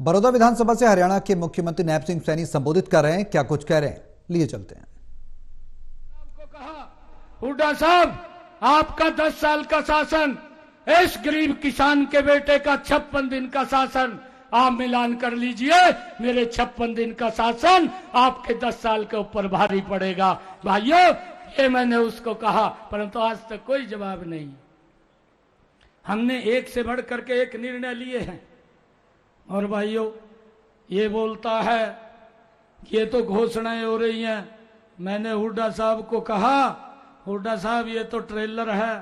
बड़ौदा विधानसभा से हरियाणा के मुख्यमंत्री नैब सिंह सैनी संबोधित कर रहे हैं, क्या कुछ कह रहे हैं, लिए चलते हैं। आपको कहा हुड्डा साहब, आपका 10 साल का शासन, इस गरीब किसान के बेटे का 56 दिन का शासन आप मिलान कर लीजिए। मेरे 56 दिन का शासन आपके 10 साल के ऊपर भारी पड़ेगा। भाइयों, ये मैंने उसको कहा, परंतु आज तक कोई जवाब नहीं। हमने एक से बढ़ करके एक निर्णय लिए हैं। और भाइयों, ये बोलता है कि ये तो घोषणाएं हो रही हैं। मैंने हुड्डा साहब को कहा, हुड्डा साहब ये तो ट्रेलर है,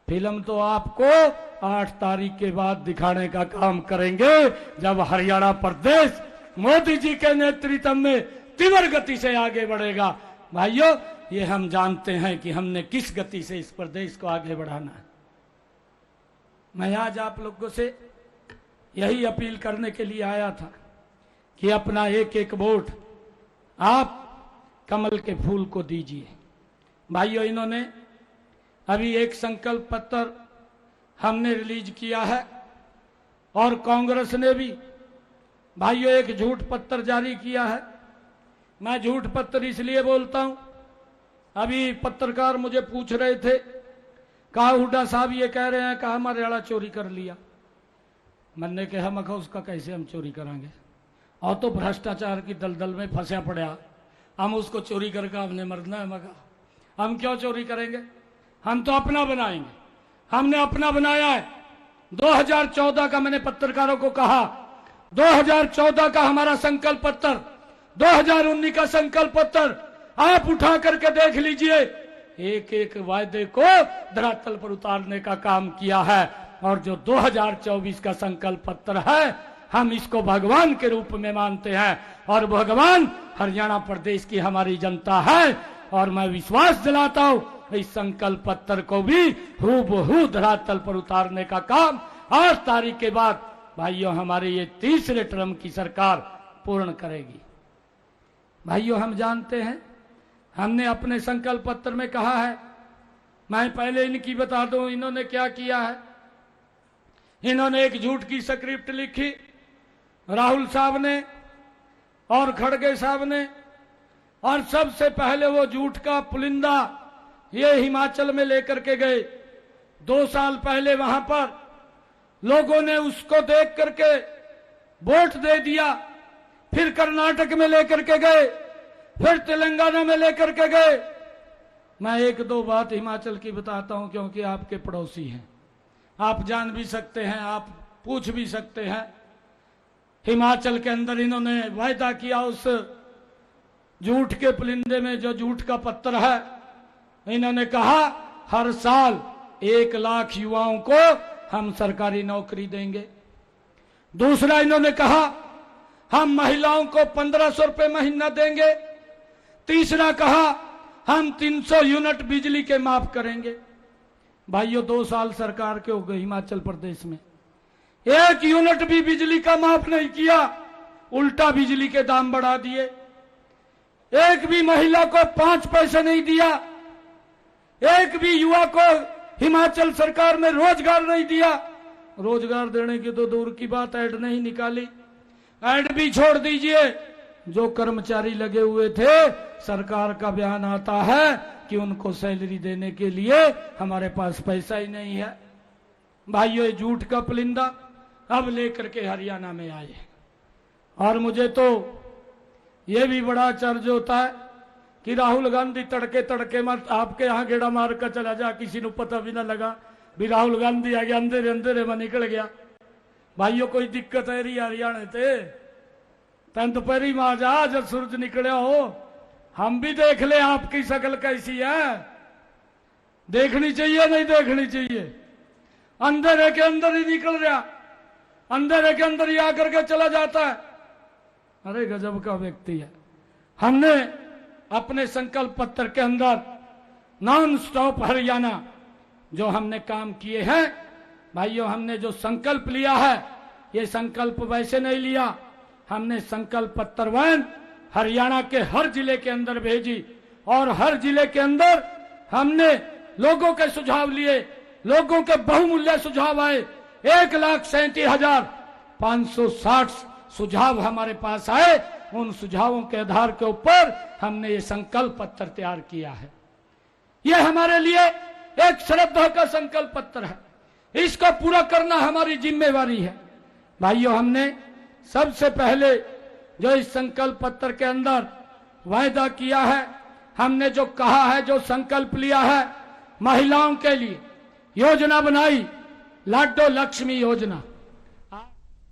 फिल्म तो आपको 8 तारीख के बाद दिखाने का काम करेंगे, जब हरियाणा प्रदेश मोदी जी के नेतृत्व में तीव्र गति से आगे बढ़ेगा। भाइयों, ये हम जानते हैं कि हमने किस गति से इस प्रदेश को आगे बढ़ाना है। मैं आज आप लोगों से यही अपील करने के लिए आया था कि अपना एक एक वोट आप कमल के फूल को दीजिए। भाइयों, इन्होंने अभी एक संकल्प पत्र हमने रिलीज किया है और कांग्रेस ने भी भाइयों एक झूठ पत्र जारी किया है। मैं झूठ पत्र इसलिए बोलता हूं, अभी पत्रकार मुझे पूछ रहे थे, कहा हुड्डा साहब ये कह रहे हैं कि हमारे हरियाणा चोरी कर लिया। मैंने कहा मखा उसका कैसे हम चोरी करेंगे, और तो भ्रष्टाचार की दलदल में फंसा पड़ा, हम उसको चोरी करके हमने मरना है। मखा हम क्यों चोरी करेंगे, हम तो अपना बनाएंगे। हमने अपना बनाया है। 2014 का मैंने पत्रकारों को कहा, 2014 का हमारा संकल्प पत्र, 2019 का संकल्प पत्र आप उठा करके देख लीजिए। एक एक वायदे को धरातल पर उतारने का काम किया है। और जो 2024 का संकल्प पत्र है, हम इसको भगवान के रूप में मानते हैं, और भगवान हरियाणा प्रदेश की हमारी जनता है। और मैं विश्वास दिलाता हूं, इस संकल्प पत्र को भी हूबहू धरातल पर उतारने का काम 8 तारीख के बाद भाइयों हमारे ये तीसरे टर्म की सरकार पूर्ण करेगी। भाइयों, हम जानते हैं, हमने अपने संकल्प पत्र में कहा है, मैं पहले इनकी बता दूं इन्होंने क्या किया है। इन्होंने एक झूठ की स्क्रिप्ट लिखी, राहुल साहब ने और खड़गे साहब ने, और सबसे पहले वो झूठ का पुलिंदा ये हिमाचल में लेकर के गए। 2 साल पहले वहां पर लोगों ने उसको देख करके वोट दे दिया, फिर कर्नाटक में लेकर के गए, फिर तेलंगाना में लेकर के गए। मैं 1-2 बात हिमाचल की बताता हूं, क्योंकि आपके पड़ोसी हैं, आप जान भी सकते हैं, आप पूछ भी सकते हैं। हिमाचल के अंदर इन्होंने वायदा किया, उस झूठ के पुलिंदे में जो झूठ का पत्र है, इन्होंने कहा हर साल 1 लाख युवाओं को हम सरकारी नौकरी देंगे। दूसरा, इन्होंने कहा हम महिलाओं को 1500 रुपए महीना देंगे। तीसरा, कहा हम 300 यूनिट बिजली के माफ करेंगे। भाइयों, 2 साल सरकार के हो गए हिमाचल प्रदेश में, 1 यूनिट भी बिजली का माफ नहीं किया, उल्टा बिजली के दाम बढ़ा दिए। एक भी महिला को 5 पैसे नहीं दिया, एक भी युवा को हिमाचल सरकार में रोजगार नहीं दिया। रोजगार देने की तो दूर की बात, ऐड नहीं निकाली। ऐड भी छोड़ दीजिए, जो कर्मचारी लगे हुए थे, सरकार का बयान आता है कि उनको सैलरी देने के लिए हमारे पास पैसा ही नहीं है। भाइयों, झूठ का पुलिंदा अब लेकर के हरियाणा में आए। और मुझे तो यह भी बड़ा आश्चर्य होता है कि राहुल गांधी तड़के तड़के मत आपके यहां गेड़ा मार कर चला जा, किसी को पता भी ना लगा भी राहुल गांधी आ गया, अंधेरे अंधेरे में निकल गया। भाइयों, कोई दिक्कत है रही हरियाणा से, तन तो पहली मां जा जब सूरज निकले हो, हम भी देख ले आपकी शक्ल कैसी है। देखनी चाहिए नहीं देखनी चाहिए, अंधेरे के अंदर ही निकल रहा, अंधेरे के अंदर ही आकर के चला जाता है। अरे गजब का व्यक्ति है। हमने अपने संकल्प पत्र के अंदर नॉन स्टॉप हरियाणा जो हमने काम किए हैं, भाइयों, हमने जो संकल्प लिया है, ये संकल्प वैसे नहीं लिया, हमने संकल्प पत्र वैन हरियाणा के हर जिले के अंदर भेजी, और हर जिले के अंदर हमने लोगों के सुझाव लिए, लोगों के बहुमूल्य सुझाव आए। 1,37,000 560 सुझाव हमारे पास आए। उन सुझावों के आधार के ऊपर हमने ये संकल्प पत्र तैयार किया है। ये हमारे लिए एक श्रद्धा का संकल्प पत्र है, इसको पूरा करना हमारी जिम्मेवारी है। भाइयों, हमने सबसे पहले जो इस संकल्प पत्र के अंदर वायदा किया है, हमने जो कहा है, जो संकल्प लिया है, महिलाओं के लिए योजना बनाई, लाडो लक्ष्मी योजना।